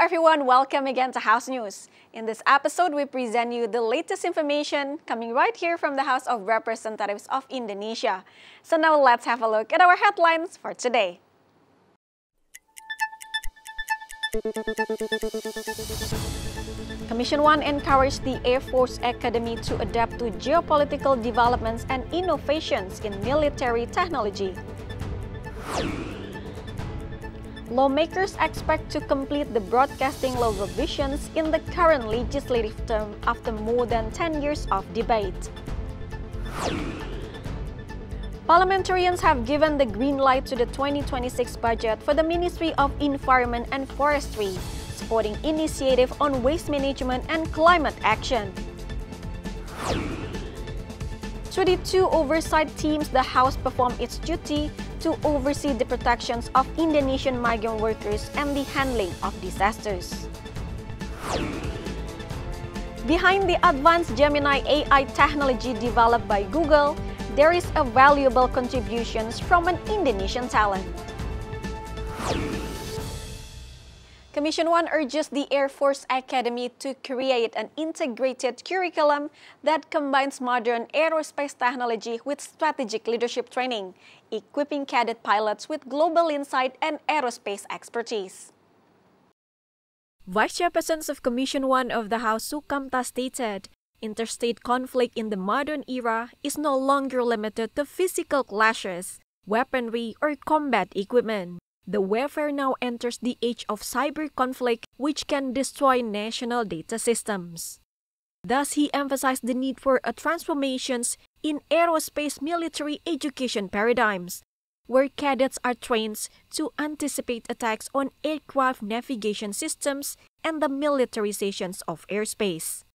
everyone, welcome again to House News. In this episode, we present you the latest information coming right here from the House of Representatives of Indonesia. So now let's have a look at our headlines for today. Commission 1 encouraged the Air Force Academy to adapt to geopolitical developments and innovations in military technology. Lawmakers expect to complete the broadcasting law revisions in the current legislative term after more than 10 years of debate. Parliamentarians have given the green light to the 2026 budget for the Ministry of Environment and Forestry, supporting initiative on waste management and climate action. 22 oversight teams the House performed its duty to oversee the protections of Indonesian migrant workers and the handling of disasters. Behind the advanced Gemini AI technology developed by Google, there is a valuable contributions from an Indonesian talent. Commission 1 urges the Air Force Academy to create an integrated curriculum that combines modern aerospace technology with strategic leadership training, equipping cadet pilots with global insight and aerospace expertise. Vice Chairperson of Commission 1 of the House Sukamta stated, interstate conflict in the modern era is no longer limited to physical clashes, weaponry, or combat equipment. The warfare now enters the age of cyber conflict, which can destroy national data systems. Thus, he emphasized the need for a transformations in aerospace military education paradigms, where cadets are trained to anticipate attacks on aircraft navigation systems and the militarizations of airspace.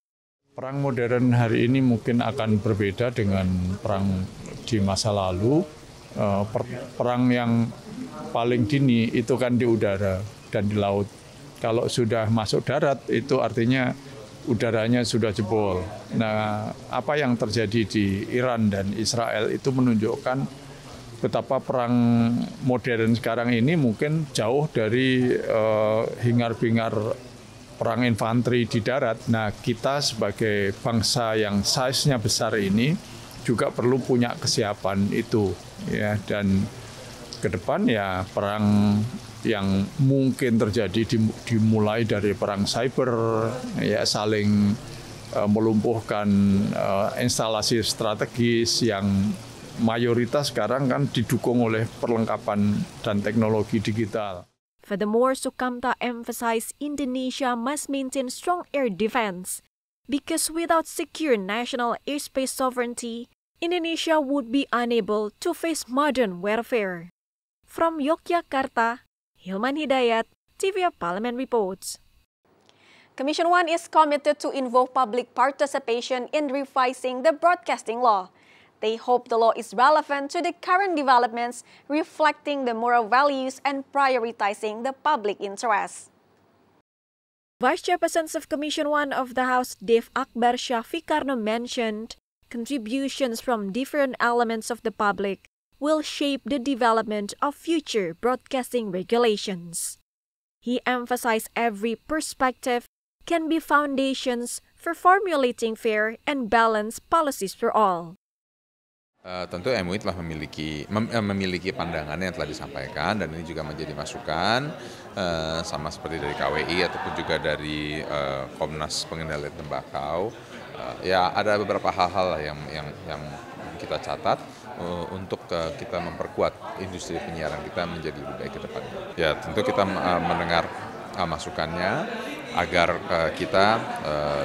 Perang modern hari ini mungkin akan berbeda dengan perang di masa lalu. Perang yang paling dini itu kan di udara dan di laut. Kalau sudah masuk darat itu artinya udaranya sudah jebol. Nah, apa yang terjadi di Iran dan Israel itu menunjukkan betapa perang modern sekarang ini mungkin jauh dari hingar-bingar perang infanteri di darat. Nah, kita sebagai bangsa yang size-nya besar ini juga perlu punya kesiapan itu, ya. Dan ke depan ya perang yang mungkin terjadi dimulai dari perang cyber, ya, saling melumpuhkan instalasi strategis yang mayoritas sekarang kan didukung oleh perlengkapan dan teknologi digital. Furthermore, Sukamta emphasized Indonesia must maintain strong air defense because without secure national airspace sovereignty, Indonesia would be unable to face modern warfare. From Yogyakarta, Hilman Hidayat, tvrparlemen reports. Commission 1 is committed to involve public participation in revising the broadcasting law. They hope the law is relevant to the current developments, reflecting the moral values and prioritizing the public interest. Vice Chairperson of Commission 1 of the House, Dev Akbar Syafiqarno mentioned, contributions from different elements of the public will shape the development of future broadcasting regulations. He emphasized every perspective can be foundations for formulating fair and balanced policies for all. Tentu MUI telah memiliki pandangan yang telah disampaikan dan ini juga menjadi masukan sama seperti dari KWI ataupun juga dari Komnas Pengendalian Tembakau. Ya ada beberapa hal-hal yang kita catat untuk kita memperkuat industri penyiaran kita menjadi lebih baik ke depan. Ya tentu kita mendengar masukannya agar kita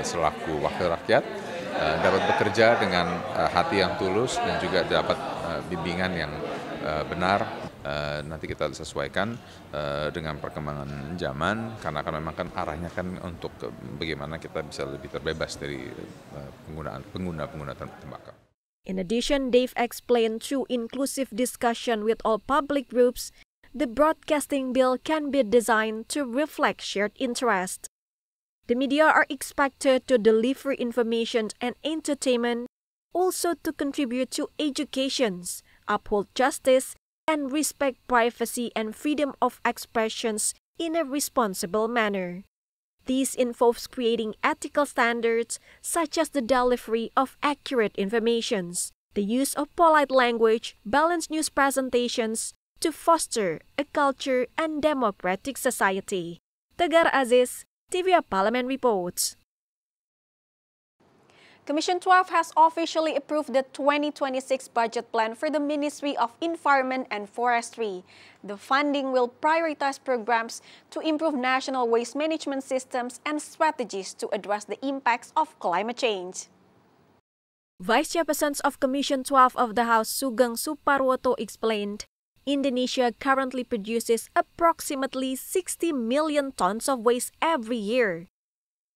selaku wakil rakyat dapat bekerja dengan hati yang tulus dan juga dapat bimbingan yang benar. Nanti kita sesuaikan dengan perkembangan zaman karena kan memang kan arahnya kan untuk bagaimana kita bisa lebih terbebas dari pengguna tembakau. In addition, Dave explained through inclusive discussion with all public groups, the broadcasting bill can be designed to reflect shared interest. The media are expected to deliver information and entertainment, also to contribute to education, uphold justice, and respect privacy and freedom of expressions in a responsible manner. This involves creating ethical standards such as the delivery of accurate information, the use of polite language, balanced news presentations to foster a culture and democratic society. Tegar Aziz, tvrparlemen reports. Commission 12 has officially approved the 2026 budget plan for the Ministry of Environment and Forestry. The funding will prioritize programs to improve national waste management systems and strategies to address the impacts of climate change. Vice Chairperson of Commission 12 of the House, Sugeng Suparwoto, explained, Indonesia currently produces approximately 60 million tons of waste every year,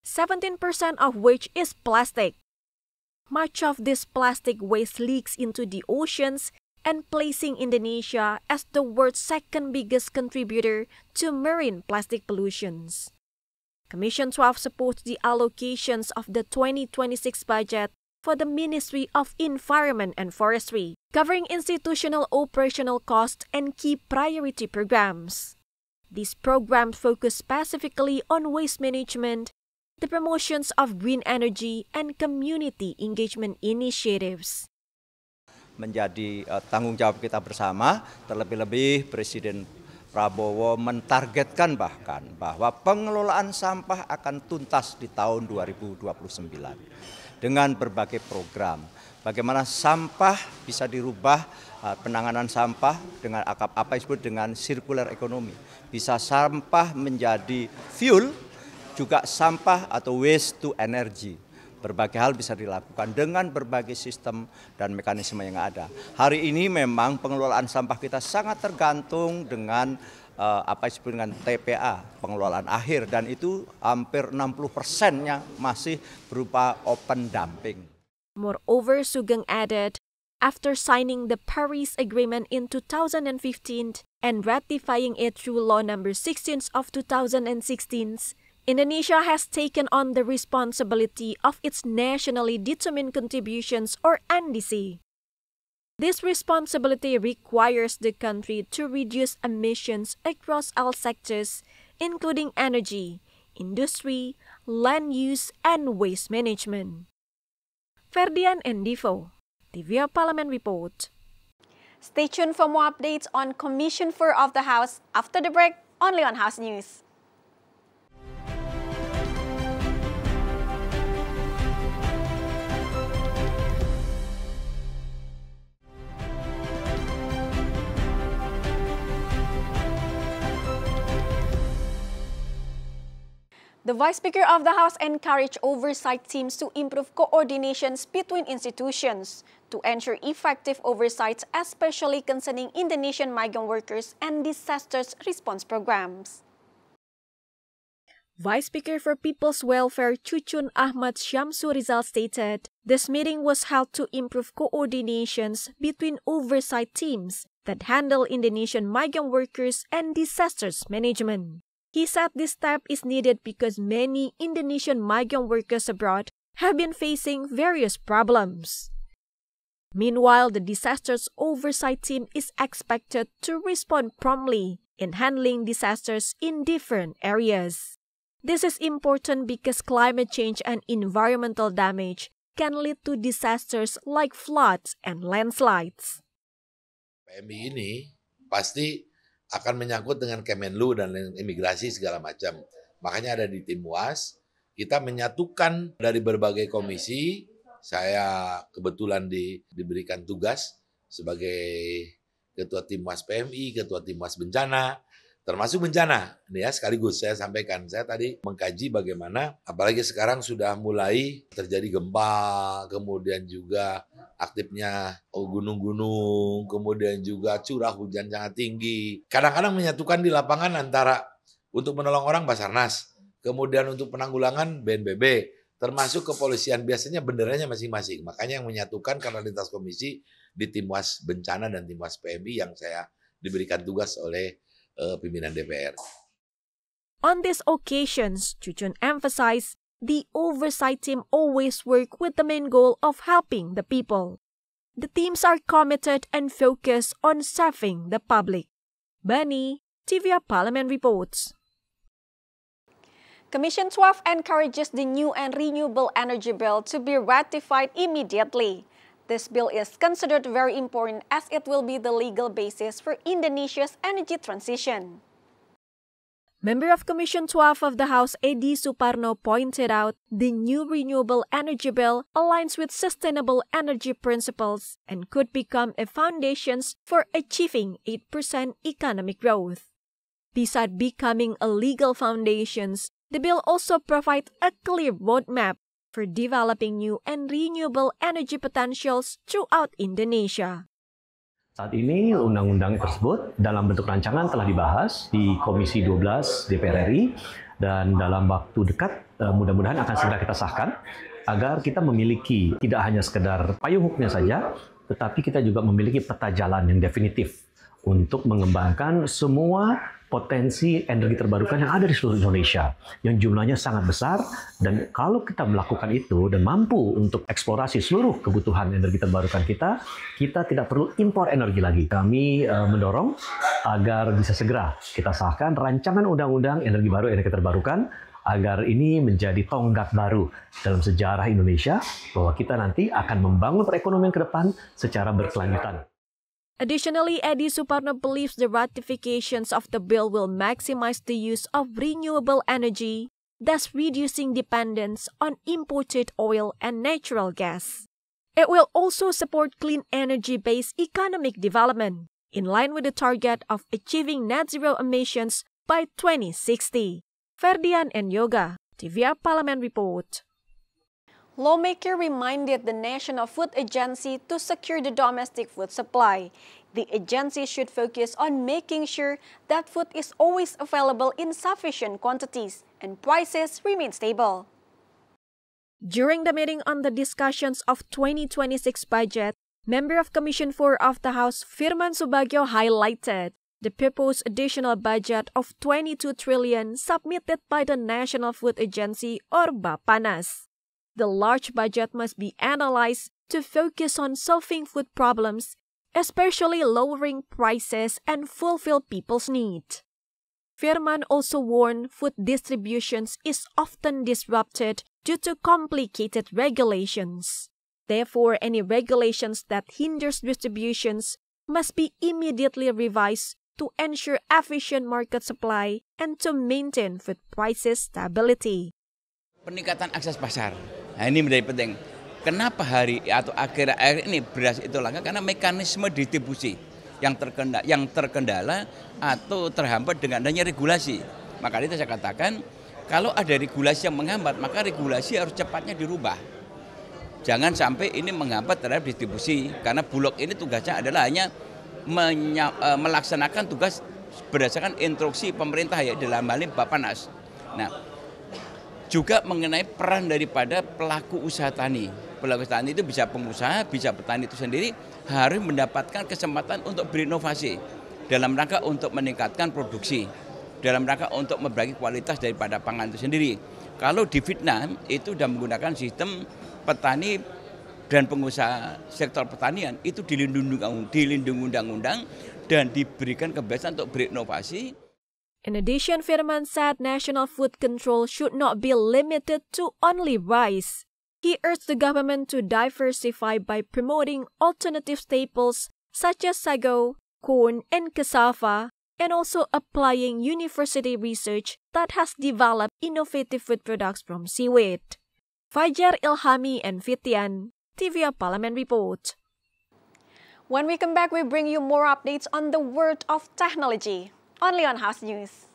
17% of which is plastic. Much of this plastic waste leaks into the oceans and placing Indonesia as the world's second biggest contributor to marine plastic pollutions. Commission 12 supports the allocations of the 2026 budget for the Ministry of Environment and Forestry, covering institutional operational costs and key priority programs. These programs focus specifically on waste management, the promotions of green energy, and community engagement initiatives. Menjadi tanggung jawab kita bersama, terlebih-lebih Presiden Prabowo mentargetkan bahkan bahwa pengelolaan sampah akan tuntas di tahun 2029 dengan berbagai program. Bagaimana sampah bisa dirubah, penanganan sampah dengan apa disebut dengan circular economy. Bisa sampah menjadi fuel, juga sampah atau waste to energy. Berbagai hal bisa dilakukan dengan berbagai sistem dan mekanisme yang ada. Hari ini memang pengelolaan sampah kita sangat tergantung dengan apa disebut dengan TPA, pengelolaan akhir, dan itu hampir 60%-nya masih berupa open dumping. Moreover, Sugeng added, after signing the Paris Agreement in 2015 and ratifying it through Law No. 16 of 2016, Indonesia has taken on the responsibility of its nationally determined contributions, or NDC. This responsibility requires the country to reduce emissions across all sectors, including energy, industry, land use, and waste management. Ferdian Endivo, tvrparlemen report. Stay tuned for more updates on Commission 4 of the House after the break, only on House News. The Vice Speaker of the House encouraged oversight teams to improve coordinations between institutions to ensure effective oversights, especially concerning Indonesian migrant workers and disasters response programs. Vice Speaker for People's Welfare Cucun Ahmad Syamsu Rizal stated, this meeting was held to improve coordinations between oversight teams that handle Indonesian migrant workers and disasters management. He said this step is needed because many Indonesian migrant workers abroad have been facing various problems. Meanwhile, the Disasters Oversight Team is expected to respond promptly in handling disasters in different areas. This is important because climate change and environmental damage can lead to disasters like floods and landslides. PMI ini pasti akan menyangkut dengan Kemenlu dan imigrasi segala macam. Makanya ada di tim UAS, kita menyatukan dari berbagai komisi. Saya kebetulan diberikan tugas sebagai Ketua Tim UAS PMI, Ketua Tim UAS Bencana, termasuk bencana. Ini ya, sekaligus saya sampaikan, saya tadi mengkaji bagaimana, apalagi sekarang sudah mulai terjadi gempa, kemudian juga aktifnya gunung-gunung, kemudian juga curah hujan sangat tinggi. Kadang-kadang menyatukan di lapangan antara untuk menolong orang Basarnas, kemudian untuk penanggulangan BNPB, termasuk kepolisian, biasanya benderanya masing-masing. Makanya yang menyatukan karena lintas komisi di Tim UAS Bencana dan Tim UAS PMI yang saya diberikan tugas oleh pimpinan DPR. On these occasions, Cucun emphasized the oversight team always work with the main goal of helping the people. The teams are committed and focused on serving the public. Bani, tvrparlemen reports. Commission 12 encourages the new and renewable energy bill to be ratified immediately. This bill is considered very important as it will be the legal basis for Indonesia's energy transition. Member of Commission 12 of the House Edi Suparno pointed out the new renewable energy bill aligns with sustainable energy principles and could become a foundation for achieving 8% economic growth. Besides becoming a legal foundation, the bill also provides a clear roadmap for developing new and renewable energy potentials throughout Indonesia. Saat ini undang-undang tersebut dalam bentuk rancangan telah dibahas di Komisi 12 DPR RI dan dalam waktu dekat mudah-mudahan akan segera kita sahkan agar kita memiliki tidak hanya sekedar payung hukumnya saja, tetapi kita juga memiliki peta jalan yang definitif untuk mengembangkan semua potensi energi terbarukan yang ada di seluruh Indonesia, yang jumlahnya sangat besar, dan kalau kita melakukan itu dan mampu untuk eksplorasi seluruh kebutuhan energi terbarukan kita tidak perlu impor energi lagi. Kami mendorong agar bisa segera kita sahkan rancangan undang-undang energi baru, energi terbarukan, agar ini menjadi tonggak baru dalam sejarah Indonesia, bahwa kita nanti akan membangun perekonomian ke depan secara berkelanjutan. Additionally, Edi Suparno believes the ratifications of the bill will maximize the use of renewable energy, thus reducing dependence on imported oil and natural gas. It will also support clean energy-based economic development, in line with the target of achieving net zero emissions by 2060. Ferdian and Yoga, tvrparlemen report. Lawmaker reminded the National Food Agency to secure the domestic food supply. The agency should focus on making sure that food is always available in sufficient quantities and prices remain stable. During the meeting on the discussions of 2026 budget, Member of Commission 4 of the House Firman Subagio highlighted the proposed additional budget of 22 trillion submitted by the National Food Agency or Bapanas. The large budget must be analyzed to focus on solving food problems, especially lowering prices and fulfill people's needs. Firman also warned food distributions is often disrupted due to complicated regulations. Therefore, any regulations that hinders distributions must be immediately revised to ensure efficient market supply and to maintain food prices stability. Peningkatan akses pasar. Nah, ini menjadi penting. Kenapa hari atau akhir-akhir ini beras itu langka? Karena mekanisme distribusi yang terkendala atau terhambat dengan adanya regulasi. Maka itu saya katakan, kalau ada regulasi yang menghambat, maka regulasi harus cepatnya dirubah. Jangan sampai ini menghambat terhadap distribusi, karena Bulog ini tugasnya adalah hanya melaksanakan tugas berdasarkan instruksi pemerintah ya dalam hal ini Bapanas. Nah, juga mengenai peran daripada pelaku usaha tani. Pelaku usaha tani itu bisa pengusaha, bisa petani itu sendiri harus mendapatkan kesempatan untuk berinovasi dalam rangka untuk meningkatkan produksi, dalam rangka untuk membagi kualitas daripada pangan itu sendiri. Kalau di Vietnam itu sudah menggunakan sistem petani dan pengusaha sektor pertanian itu dilindungi undang-undang dan diberikan kebebasan untuk berinovasi. In addition, Firman said national food control should not be limited to only rice. He urged the government to diversify by promoting alternative staples such as sago, corn, and cassava, and also applying university research that has developed innovative food products from seaweed. Fajar Ilhami and Fitian, tvrparlemen report. When we come back, we bring you more updates on the world of technology. Only on House News.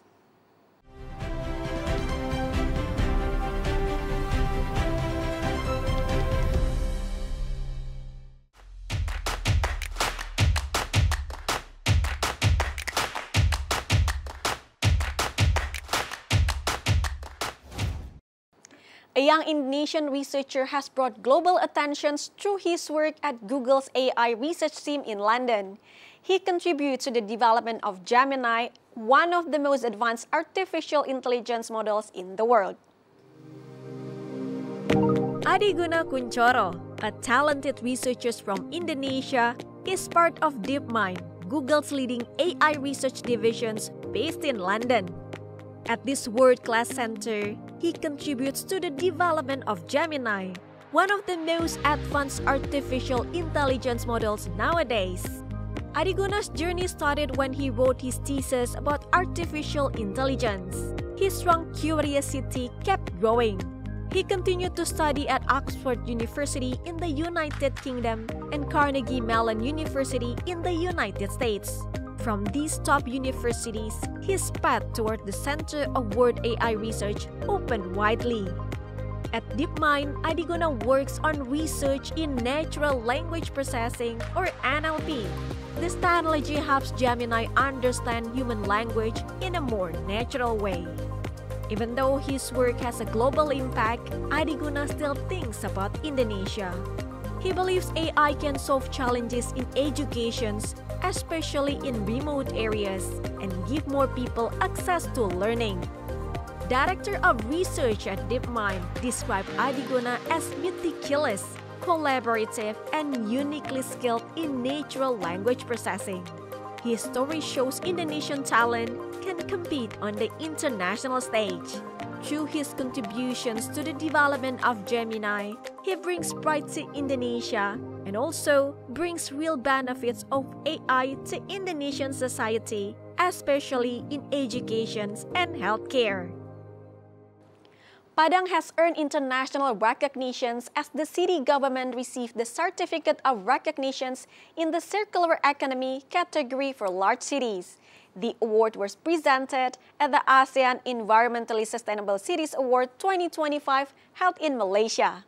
A young Indonesian researcher has brought global attention through his work at Google's AI research team in London. He contributes to the development of Gemini, one of the most advanced artificial intelligence models in the world. Adiguna Kuncoro, a talented researcher from Indonesia, is part of DeepMind, Google's leading AI research divisions based in London. At this world-class center, he contributes to the development of Gemini, one of the most advanced artificial intelligence models nowadays. Adiguna's journey started when he wrote his thesis about artificial intelligence. His strong curiosity kept growing. He continued to study at Oxford University in the United Kingdom and Carnegie Mellon University in the United States. From these top universities, his path toward the center of world AI research opened widely. At DeepMind, Adiguna works on research in natural language processing or NLP. This technology helps Gemini understand human language in a more natural way. Even though his work has a global impact, Adiguna still thinks about Indonesia. He believes AI can solve challenges in education, especially in remote areas, and give more people access to learning. Director of Research at DeepMind described Adiguna as meticulous, collaborative, and uniquely skilled in natural language processing. His story shows Indonesian talent can compete on the international stage. Through his contributions to the development of Gemini, he brings pride to Indonesia and also brings real benefits of AI to Indonesian society, especially in education and healthcare. Padang has earned international recognitions as the city government received the Certificate of Recognitions in the Circular Economy category for large cities. The award was presented at the ASEAN Environmentally Sustainable Cities Award 2025 held in Malaysia.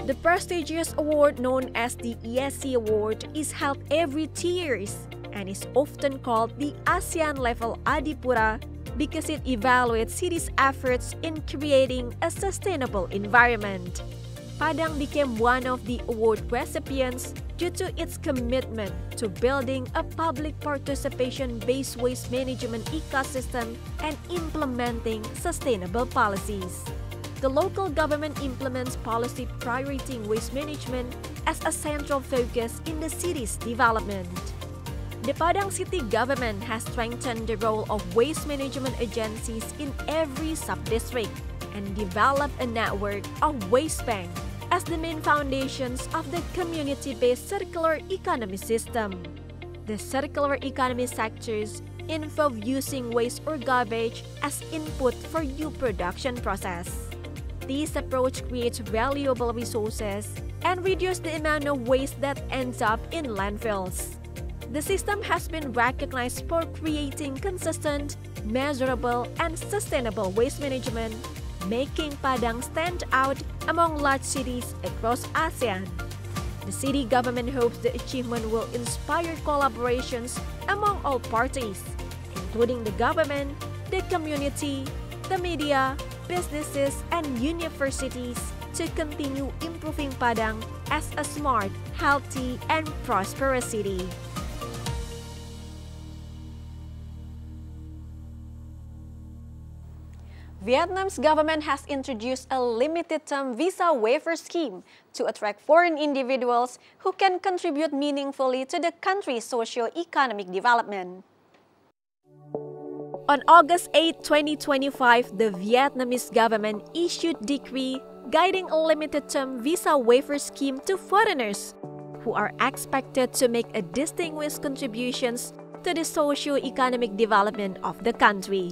The prestigious award known as the ESC Award is held every 2 years and is often called the ASEAN Level Adipura because it evaluates cities' efforts in creating a sustainable environment. Padang became one of the award recipients due to its commitment to building a public participation-based waste management ecosystem and implementing sustainable policies. The local government implements policy prioritizing waste management as a central focus in the city's development. The Padang city government has strengthened the role of waste management agencies in every sub-district and developed a network of waste banks as the main foundations of the community-based circular economy system. The circular economy sectors involve using waste or garbage as input for new production process. This approach creates valuable resources and reduces the amount of waste that ends up in landfills. The system has been recognized for creating consistent, measurable, and sustainable waste management, making Padang stand out among large cities across ASEAN. The city government hopes the achievement will inspire collaborations among all parties, including the government, the community, the media, businesses, and universities to continue improving Padang as a smart, healthy, and prosperous city. Vietnam's government has introduced a limited-term visa waiver scheme to attract foreign individuals who can contribute meaningfully to the country's socio-economic development. On August 8, 2025, the Vietnamese government issued a decree guiding a limited-term visa waiver scheme to foreigners who are expected to make a distinguished contributions to the socio-economic development of the country.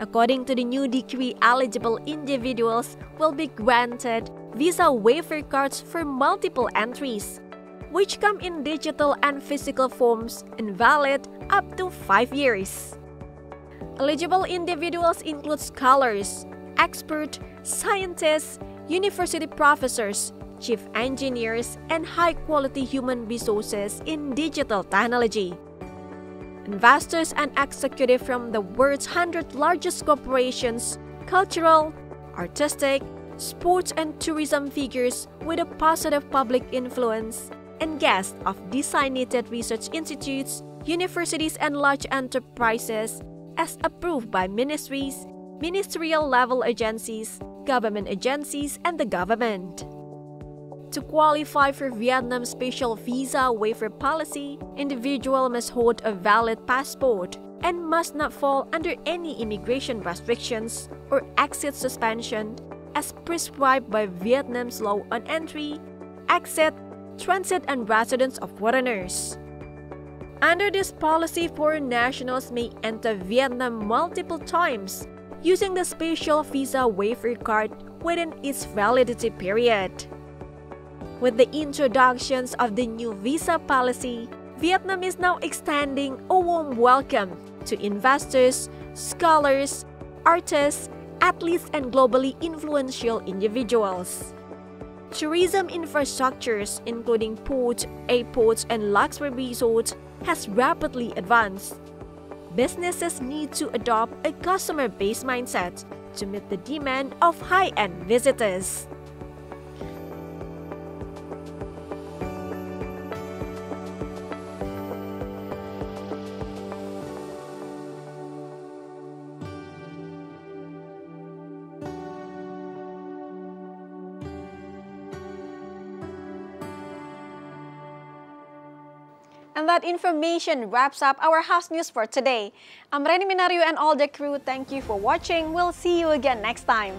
According to the new decree, eligible individuals will be granted visa waiver cards for multiple entries, which come in digital and physical forms and valid up to 5 years. Eligible individuals include scholars, experts, scientists, university professors, chief engineers, and high-quality human resources in digital technology. Investors and executives from the world's 100 largest corporations, cultural, artistic, sports and tourism figures with a positive public influence, and guests of designated research institutes, universities, and large enterprises as approved by ministries, ministerial-level agencies, government agencies, and the government. To qualify for Vietnam's special visa waiver policy, individuals must hold a valid passport, and must not fall under any immigration restrictions or exit suspension as prescribed by Vietnam's law on entry, exit, transit and residence of foreigners. Under this policy, foreign nationals may enter Vietnam multiple times using the special visa waiver card within its validity period. With the introductions of the new visa policy, Vietnam is now extending a warm welcome to investors, scholars, artists, athletes, and globally influential individuals. Tourism infrastructures, including ports, airports, and luxury resorts, has rapidly advanced. Businesses need to adopt a customer-based mindset to meet the demand of high-end visitors. And that information wraps up our house news for today. I'm Reni Minario and all the crew. Thank you for watching. We'll see you again next time.